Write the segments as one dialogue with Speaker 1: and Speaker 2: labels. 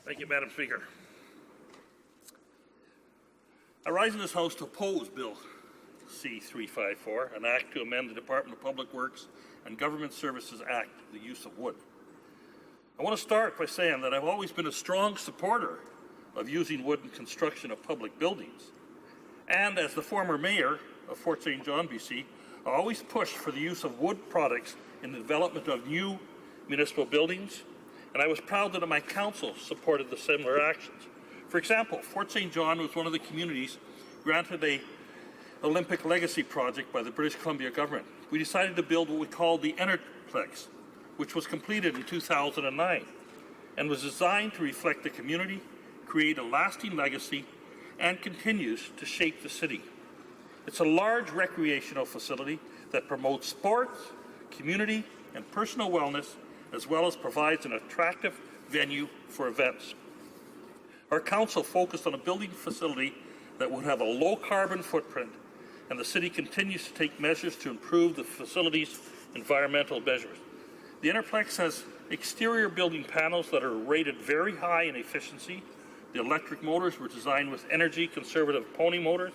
Speaker 1: Thank you, Madam Speaker. I rise in this House to oppose Bill C-354, an act to amend the Department of Public Works and Government Services Act, the use of wood. I want to start by saying that I've always been a strong supporter of using wood in construction of public buildings. And as the former mayor of Fort St. John, BC, I always pushed for the use of wood products in the development of new municipal buildings, and I was proud that my council supported the similar actions. For example, Fort St. John was one of the communities granted a Olympic Legacy project by the British Columbia government. We decided to build what we called the Enerplex, which was completed in 2009 and was designed to reflect the community, create a lasting legacy, and continues to shape the city. It's a large recreational facility that promotes sports, community, and personal wellness, as well as provides an attractive venue for events. Our council focused on a building facility that would have a low carbon footprint, and the city continues to take measures to improve the facility's environmental measures. The Enerplex has exterior building panels that are rated very high in efficiency. The electric motors were designed with energy conservative pony motors.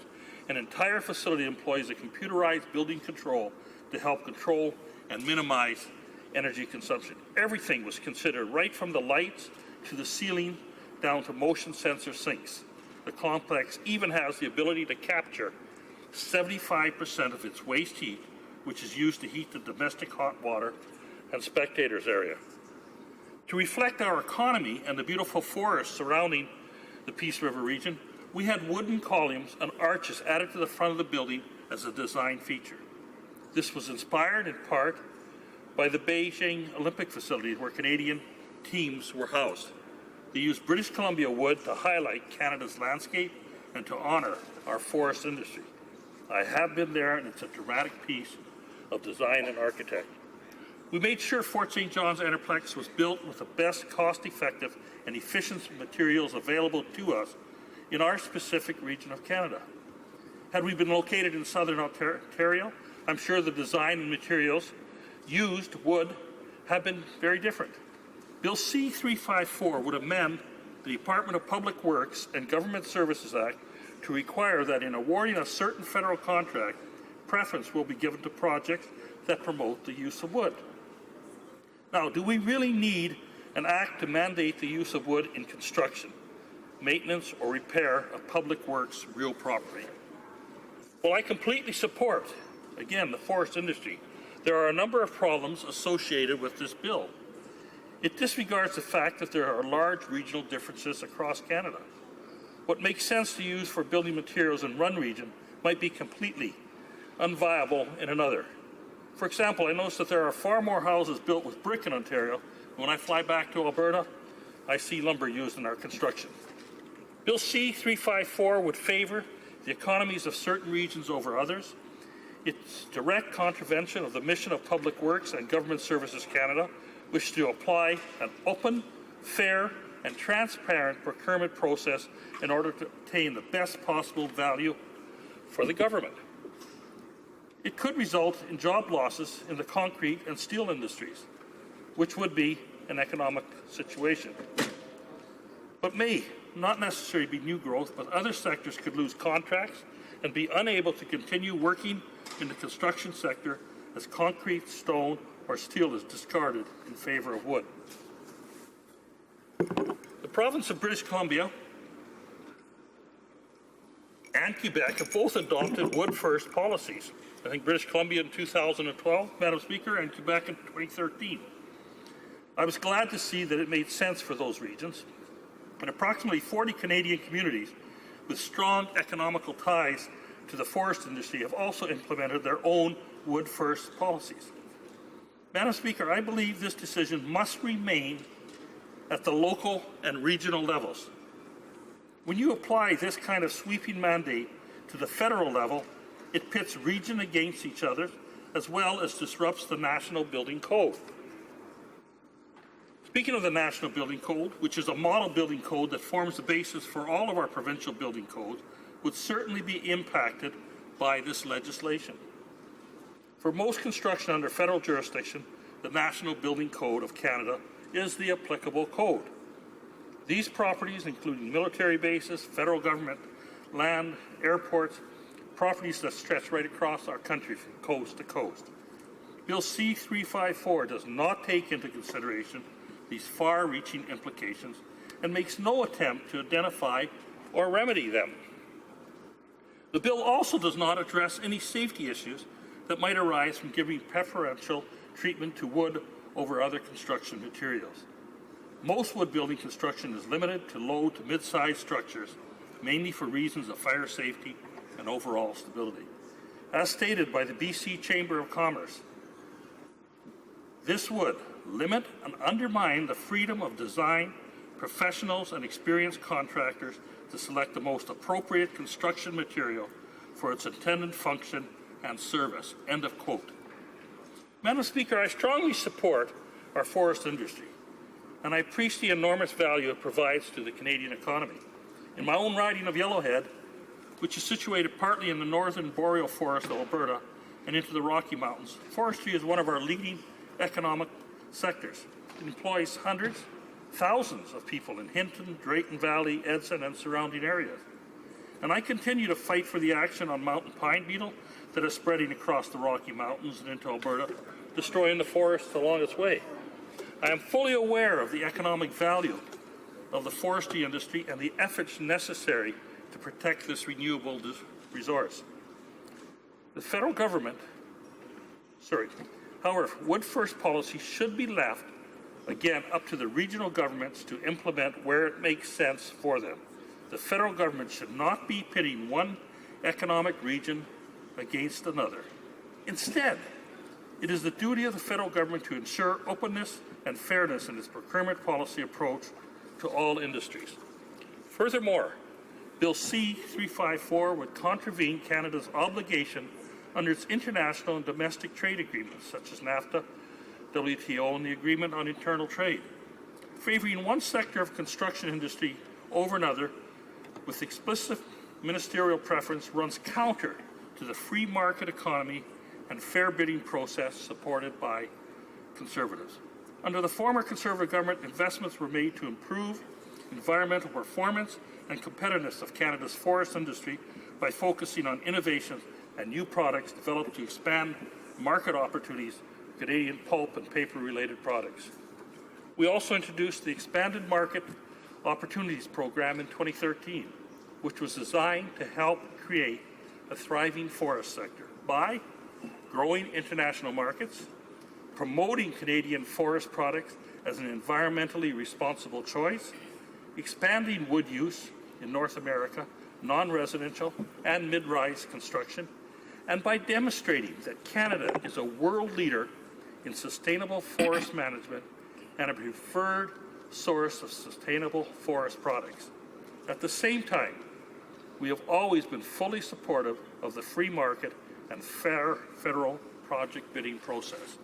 Speaker 1: An entire facility employs a computerized building control to help control and minimize energy consumption. Everything was considered, right from the lights to the ceiling down to motion sensor sinks. The complex even has the ability to capture 75% of its waste heat, which is used to heat the domestic hot water and spectators area. To reflect our economy and the beautiful forests surrounding the Peace River region, we had wooden columns and arches added to the front of the building as a design feature. This was inspired in part by the Beijing Olympic facilities where Canadian teams were housed. They used British Columbia wood to highlight Canada's landscape and to honor our forest industry. I have been there, and it's a dramatic piece of design and architecture. We made sure Fort St. John's Enerplex was built with the best cost-effective and efficient materials available to us in our specific region of Canada. Had we been located in southern Ontario, I'm sure the design and materials used would have been very different. Bill C-354 would amend the Department of Public Works and Government Services Act to require that in awarding a certain federal contract, preference will be given to projects that promote the use of wood. Now, do we really need an act to mandate the use of wood in construction, maintenance, or repair of public works real property? Well, I completely support, again, the forest industry. There are a number of problems associated with this bill. It disregards the fact that there are large regional differences across Canada. What makes sense to use for building materials in one region might be completely unviable in another. For example, I noticed that there are far more houses built with brick in Ontario. When I fly back to Alberta, I see lumber used in our construction. Bill C-354 would favor the economies of certain regions over others. It's direct contravention of the mission of Public Works and Government Services Canada, which to apply an open, fair, and transparent procurement process in order to obtain the best possible value for the government. It could result in job losses in the concrete and steel industries, which would be an economic situation. But may not necessarily be new growth, but other sectors could lose contracts and be unable to continue working in the construction sector as concrete, stone, or steel is discarded in favor of wood. The province of British Columbia and Quebec have both adopted wood-first policies. I think British Columbia in 2012, Madam Speaker, and Quebec in 2013. I was glad to see that it made sense for those regions, and approximately 40 Canadian communities with strong economical ties to the forest industry have also implemented their own wood-first policies. Madam Speaker, I believe this decision must remain at the local and regional levels. When you apply this kind of sweeping mandate to the federal level, it pits region against each other, as well as disrupts the National Building Code. Speaking of the National Building Code, which is a model building code that forms the basis for all of our provincial building codes, would certainly be impacted by this legislation. For most construction under federal jurisdiction, the National Building Code of Canada is the applicable code. These properties, including military bases, federal government land, airports, properties that stretch right across our country from coast to coast. Bill C-354 does not take into consideration these far-reaching implications and makes no attempt to identify or remedy them. The bill also does not address any safety issues that might arise from giving preferential treatment to wood over other construction materials. Most wood building construction is limited to low to mid-sized structures, mainly for reasons of fire safety and overall stability. As stated by the BC Chamber of Commerce, this would limit and undermine the freedom of design, professionals and experienced contractors to select the most appropriate construction material for its intended function and service. End of quote. Madam Speaker, I strongly support our forest industry, and I appreciate the enormous value it provides to the Canadian economy. In my own riding of Yellowhead, which is situated partly in the northern boreal forest of Alberta and into the Rocky Mountains, forestry is one of our leading economic sectors. It employs hundreds, thousands of people in Hinton, Drayton Valley, Edson, and surrounding areas. And I continue to fight for the action on mountain pine beetle that is spreading across the Rocky Mountains and into Alberta, destroying the forests along its way. I am fully aware of the economic value of the forestry industry and the efforts necessary to protect this renewable resource. The federal government, however, wood first policy should be left, again, up to the regional governments to implement where it makes sense for them. The federal government should not be pitting one economic region against another. Instead, it is the duty of the federal government to ensure openness and fairness in its procurement policy approach to all industries. Furthermore, Bill C-354 would contravene Canada's obligation under its international and domestic trade agreements, such as NAFTA, WTO, and the Agreement on Internal Trade. Favoring one sector of construction industry over another with explicit ministerial preference runs counter to the free market economy and fair bidding process supported by Conservatives. Under the former Conservative government, investments were made to improve environmental performance and competitiveness of Canada's forest industry by focusing on innovations and new products developed to expand market opportunities for Canadian pulp and paper-related products. We also introduced the Expanded Market Opportunities Program in 2013, which was designed to help create a thriving forest sector by growing international markets, promoting Canadian forest products as an environmentally responsible choice, expanding wood use in North America, non-residential and mid-rise construction, and by demonstrating that Canada is a world leader in sustainable forest management and a preferred source of sustainable forest products. At the same time, we have always been fully supportive of the free market and fair federal project bidding process.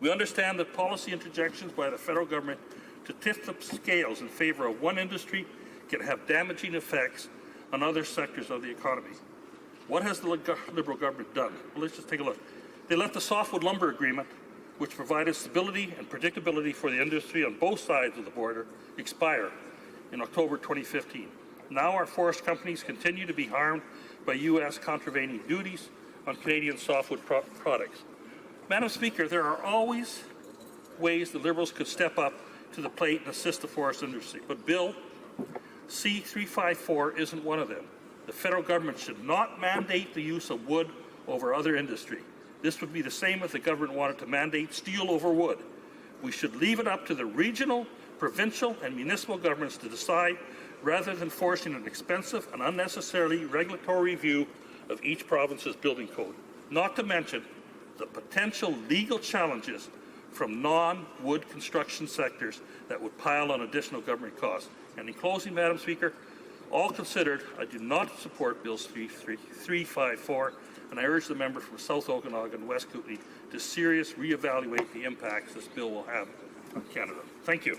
Speaker 1: We understand that policy interjections by the federal government to tip the scales in favor of one industry can have damaging effects on other sectors of the economy. What has the Liberal government done? Well, let's just take a look. They let the Softwood Lumber Agreement, which provided stability and predictability for the industry on both sides of the border, expire in October 2015. Now our forest companies continue to be harmed by U.S. contravening duties on Canadian softwood products. Madam Speaker, there are always ways the Liberals could step up to the plate and assist the forest industry, but Bill C-354 isn't one of them. The federal government should not mandate the use of wood over other industry. This would be the same if the government wanted to mandate steel over wood. We should leave it up to the regional, provincial, and municipal governments to decide rather than forcing an expensive and unnecessarily regulatory review of each province's building code, not to mention the potential legal challenges from non-wood construction sectors that would pile on additional government costs. And in closing, Madam Speaker, all considered, I do not support Bill 354, and I urge the member from South Okanagan and West Kootenay to seriously reevaluate the impacts this bill will have on Canada. Thank you.